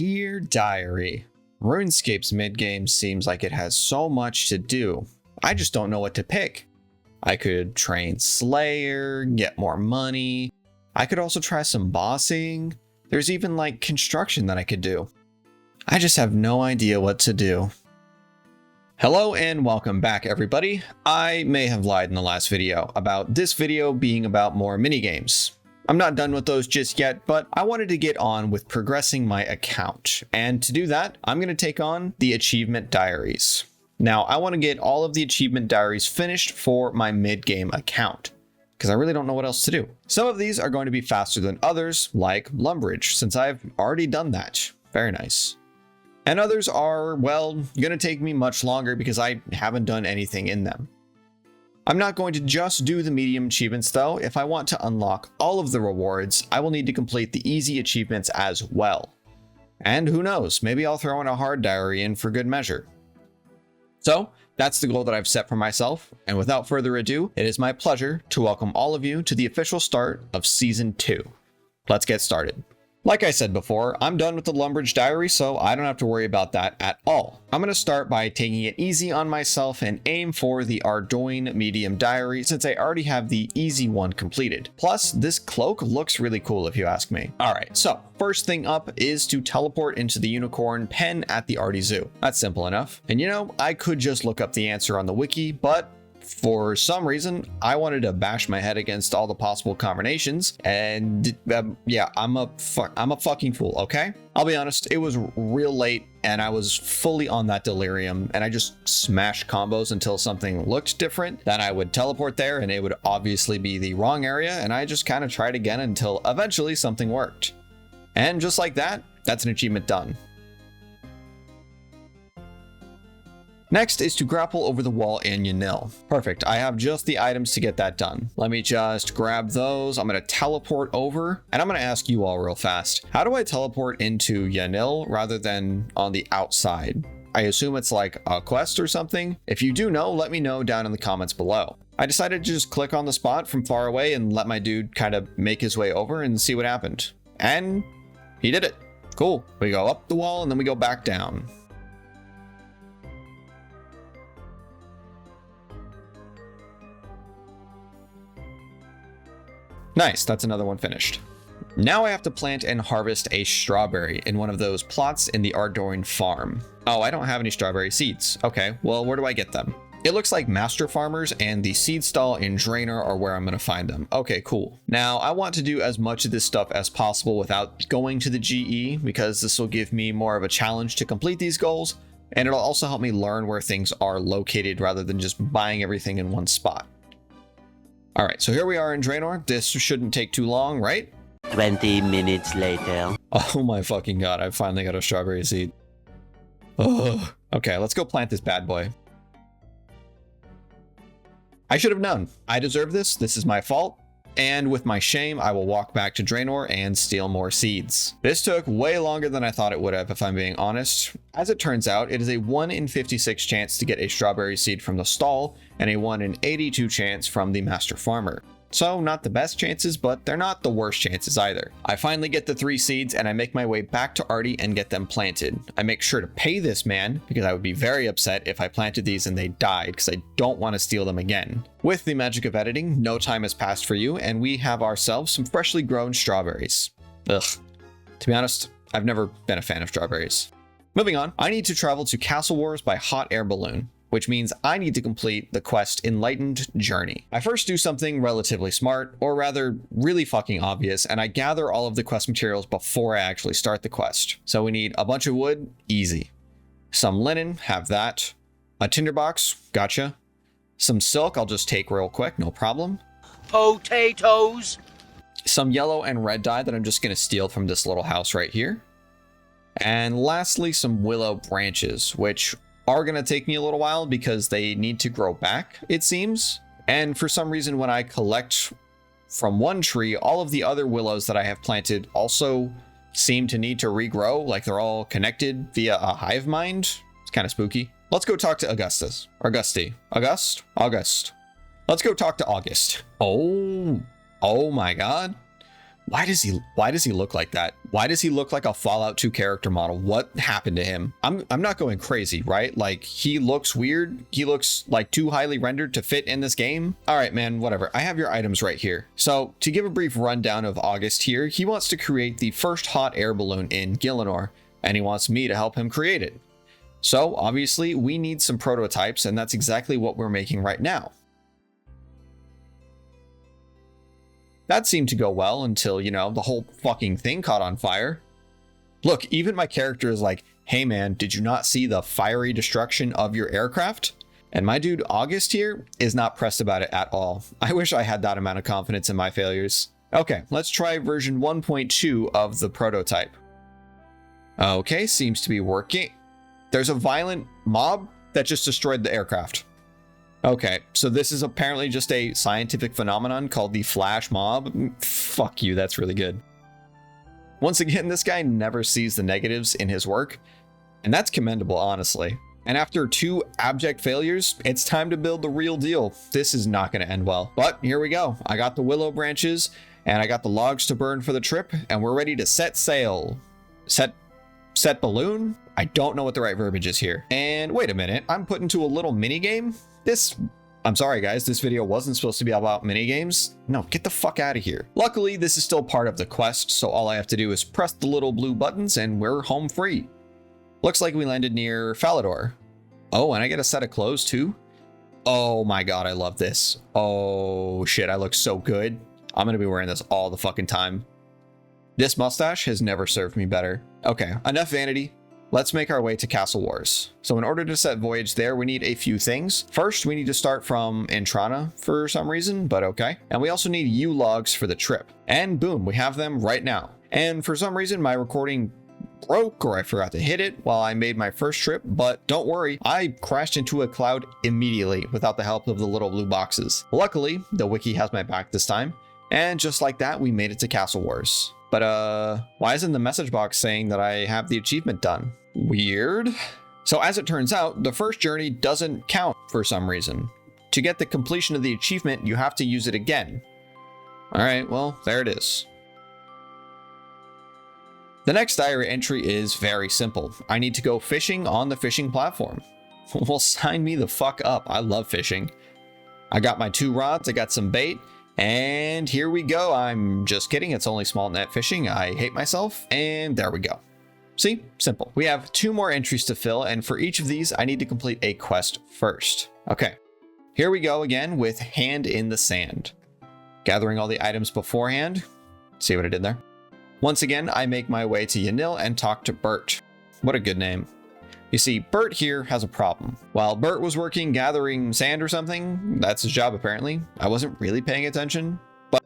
Dear Diary, Runescape's mid-game seems like it has so much to do. I just don't know what to pick. I could train Slayer, get more money. I could also try some bossing. There's even like construction that I could do. I just have no idea what to do. Hello and welcome back everybody. I may have lied in the last video about this video being about more minigames. I'm not done with those just yet, but I wanted to get on with progressing my account. And to do that, I'm going to take on the Achievement Diaries. Now, I want to get all of the Achievement Diaries finished for my mid-game account, because I really don't know what else to do. Some of these are going to be faster than others, like Lumbridge, since I've already done that. Very nice. And others are, well, going to take me much longer because I haven't done anything in them. I'm not going to just do the medium achievements though. If I want to unlock all of the rewards, I will need to complete the easy achievements as well. And who knows, maybe I'll throw in a hard diary in for good measure. So that's the goal that I've set for myself. And without further ado, it is my pleasure to welcome all of you to the official start of Season 2. Let's get started. Like I said before, I'm done with the Lumbridge diary, so I don't have to worry about that at all. I'm going to start by taking it easy on myself and aim for the Ardougne medium diary since I already have the easy one completed. Plus, this cloak looks really cool if you ask me. Alright, so first thing up is to teleport into the unicorn pen at the Artie Zoo. That's simple enough. And you know, I could just look up the answer on the wiki, but for some reason, I wanted to bash my head against all the possible combinations, and yeah, I'm a fucking fool, okay? I'll be honest, it was real late, and I was fully on that delirium, and I just smashed combos until something looked different. Then I would teleport there, and it would obviously be the wrong area, and I just kind of tried again until eventually something worked. And just like that, that's an achievement done. Next is to grapple over the wall in Yanil. Perfect, I have just the items to get that done. Let me just grab those. I'm gonna teleport over, and I'm gonna ask you all real fast. How do I teleport into Yanil rather than on the outside? I assume it's like a quest or something. If you do know, let me know down in the comments below. I decided to just click on the spot from far away and let my dude kind of make his way over and see what happened. And he did it. Cool, we go up the wall and then we go back down. Nice, that's another one finished. Now I have to plant and harvest a strawberry in one of those plots in the Ardougne farm. Oh, I don't have any strawberry seeds. Okay, well, where do I get them? It looks like Master Farmers and the seed stall in Draenor are where I'm going to find them. Okay, cool. Now, I want to do as much of this stuff as possible without going to the GE, because this will give me more of a challenge to complete these goals, and it'll also help me learn where things are located rather than just buying everything in one spot. All right, so here we are in Draenor. This shouldn't take too long, right? 20 minutes later. Oh my fucking god, I finally got a strawberry seed. Ugh. Okay, let's go plant this bad boy. I should have known. I deserve this. This is my fault. And with my shame, I will walk back to Draenor and steal more seeds. This took way longer than I thought it would have, if I'm being honest. As it turns out, it is a 1 in 56 chance to get a strawberry seed from the stall, and a 1 in 82 chance from the Master Farmer. So not the best chances, but they're not the worst chances either. I finally get the 3 seeds and I make my way back to Artie and get them planted. I make sure to pay this man because I would be very upset if I planted these and they died, because I don't want to steal them again. With the magic of editing, no time has passed for you and we have ourselves some freshly grown strawberries. Ugh. To be honest, I've never been a fan of strawberries. Moving on, I need to travel to Castle Wars by hot air balloon, which means I need to complete the quest Enlightened Journey. I first do something relatively smart, or rather really fucking obvious, and I gather all of the quest materials before I actually start the quest. So we need a bunch of wood, easy. Some linen, have that. A tinderbox, gotcha. Some silk, I'll just take real quick, no problem. Potatoes. Some yellow and red dye that I'm just gonna steal from this little house right here. And lastly, some willow branches, which are going to take me a little while because they need to grow back, it seems. And for some reason, when I collect from one tree, all of the other willows that I have planted also seem to need to regrow, like they're all connected via a hive mind. It's kind of spooky. Let's go talk to August. Let's go talk to August. Oh my god. Why does he look like that? Why does he look like a Fallout 2 character model? What happened to him? I'm not going crazy, right? Like, he looks weird. He looks like too highly rendered to fit in this game. All right, man, whatever. I have your items right here. So to give a brief rundown of August here, he wants to create the first hot air balloon in Gielinor, and he wants me to help him create it. So obviously we need some prototypes, and that's exactly what we're making right now. That seemed to go well until, you know, the whole fucking thing caught on fire. Look, even my character is like, hey man, did you not see the fiery destruction of your aircraft? And my dude August here is not pressed about it at all. I wish I had that amount of confidence in my failures. Okay, let's try version 1.2 of the prototype. Okay, seems to be working. There's a violent mob that just destroyed the aircraft. Okay, so this is apparently just a scientific phenomenon called the flash mob. Fuck you, that's really good. Once again, this guy never sees the negatives in his work, and that's commendable, honestly. And after 2 abject failures, it's time to build the real deal. This is not going to end well. But here we go. I got the willow branches, and I got the logs to burn for the trip, and we're ready to set sail. Set balloon? I don't know what the right verbiage is here. And wait a minute, I'm put into a little mini game? I'm sorry guys, this video wasn't supposed to be about minigames. No, get the fuck out of here. Luckily, this is still part of the quest, so all I have to do is press the little blue buttons and we're home free. Looks like we landed near Falador. Oh, and I get a set of clothes too? Oh my god, I love this. Oh shit, I look so good. I'm gonna be wearing this all the fucking time. This mustache has never served me better. Okay, enough vanity. Let's make our way to Castle Wars. So in order to set voyage there, we need a few things. First, we need to start from Intrana for some reason, but okay. And we also need U logs for the trip. And boom, we have them right now. And for some reason, my recording broke or I forgot to hit it while I made my first trip, but don't worry, I crashed into a cloud immediately without the help of the little blue boxes. Luckily, the wiki has my back this time. And just like that, we made it to Castle Wars. But why isn't the message box saying that I have the achievement done? Weird. So as it turns out, the first journey doesn't count for some reason. To get the completion of the achievement, you have to use it again. All right, well, there it is. The next diary entry is very simple. I need to go fishing on the fishing platform. Well, sign me the fuck up. I love fishing. I got my 2 rods, I got some bait, and here we go. I'm just kidding. It's only small net fishing. I hate myself. And there we go. See, simple. We have 2 more entries to fill, and for each of these, I need to complete a quest first. Okay, here we go again with Hand in the Sand. Gathering all the items beforehand. See what I did there? Once again, I make my way to Yanil and talk to Bert. What a good name. You see, Bert here has a problem. While Bert was working gathering sand or something, that's his job apparently, I wasn't really paying attention. But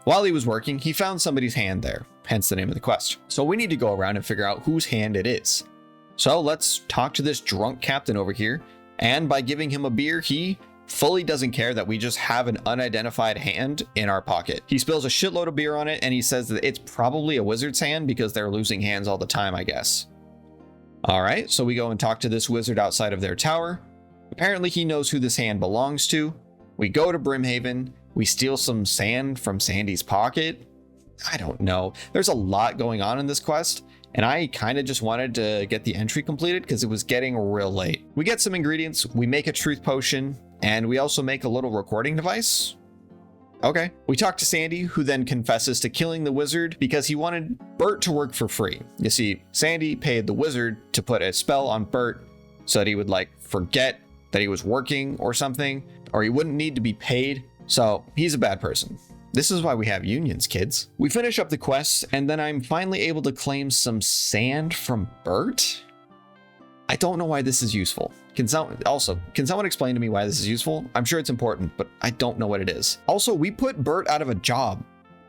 while he was working, he found somebody's hand there. Hence the name of the quest. So we need to go around and figure out whose hand it is. So let's talk to this drunk captain over here. And by giving him a beer, he fully doesn't care that we just have an unidentified hand in our pocket. He spills a shitload of beer on it and he says that it's probably a wizard's hand because they're losing hands all the time, I guess. All right, so we go and talk to this wizard outside of their tower. Apparently he knows who this hand belongs to. We go to Brimhaven. We steal some sand from Sandy's pocket. I don't know. There's a lot going on in this quest, and I kind of just wanted to get the entry completed because it was getting real late. We get some ingredients, we make a truth potion, and we also make a little recording device. Okay. We talk to Sandy, who then confesses to killing the wizard because he wanted Bert to work for free. You see, Sandy paid the wizard to put a spell on Bert so that he would like forget that he was working or something, or he wouldn't need to be paid. So he's a bad person. This is why we have unions, kids. We finish up the quests, and then I'm finally able to claim some sand from Bert. I don't know why this is useful. Can someone explain to me why this is useful? I'm sure it's important, but I don't know what it is. Also, we put Bert out of a job.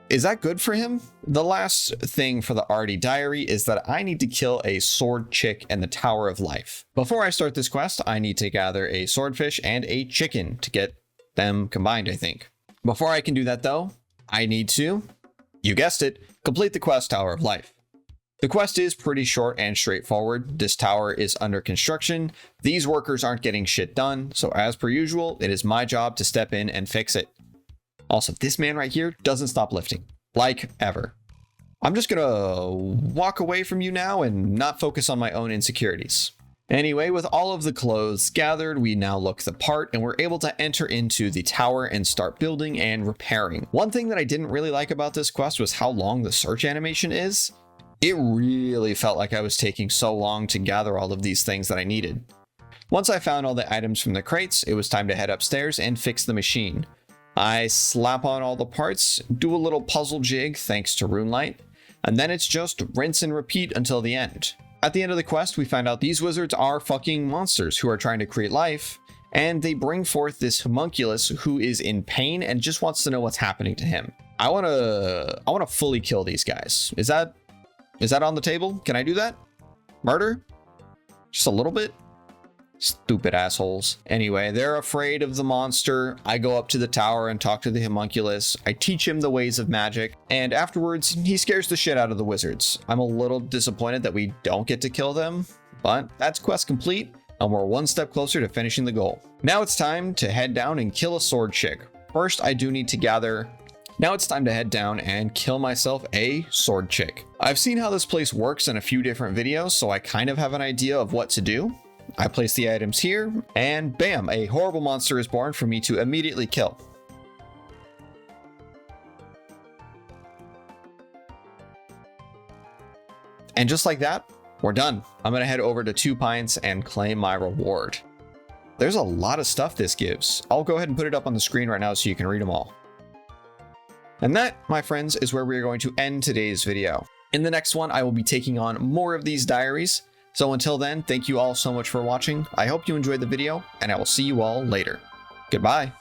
Is that good for him? The last thing for the Ardougne diary is that I need to kill a sword chick in the Tower of Life. Before I start this quest, I need to gather a swordfish and a chicken to get them combined, I think. Before I can do that though, I need to, you guessed it, complete the quest Tower of Life. The quest is pretty short and straightforward. This tower is under construction. These workers aren't getting shit done, so as per usual, it is my job to step in and fix it. Also, this man right here doesn't stop lifting, like ever. I'm just gonna walk away from you now and not focus on my own insecurities. Anyway, with all of the clothes gathered, we now look the part and we're able to enter into the tower and start building and repairing. One thing that I didn't really like about this quest was how long the search animation is. It really felt like I was taking so long to gather all of these things that I needed. Once I found all the items from the crates, it was time to head upstairs and fix the machine. I slap on all the parts, do a little puzzle jig thanks to Runelight, and then it's just rinse and repeat until the end. At the end of the quest, we find out these wizards are fucking monsters who are trying to create life, and they bring forth this homunculus who is in pain and just wants to know what's happening to him. I wanna fully kill these guys. Is that on the table? Can I do that? Murder? Just a little bit? Stupid assholes. Anyway, they're afraid of the monster. I go up to the tower and talk to the homunculus. I teach him the ways of magic, and afterwards, he scares the shit out of the wizards. I'm a little disappointed that we don't get to kill them, but that's quest complete, and we're one step closer to finishing the goal. Now it's time to head down and kill a sword chick. First, I do need to gather... Now it's time to head down and kill myself a sword chick. I've seen how this place works in a few different videos, so I kind of have an idea of what to do. I place the items here, and bam, a horrible monster is born for me to immediately kill. And just like that, we're done. I'm gonna head over to 2 Pints and claim my reward. There's a lot of stuff this gives. I'll go ahead and put it up on the screen right now so you can read them all. And that, my friends, is where we're going to end today's video. In the next one, I will be taking on more of these diaries. So until then, thank you all so much for watching. I hope you enjoyed the video, and I will see you all later. Goodbye.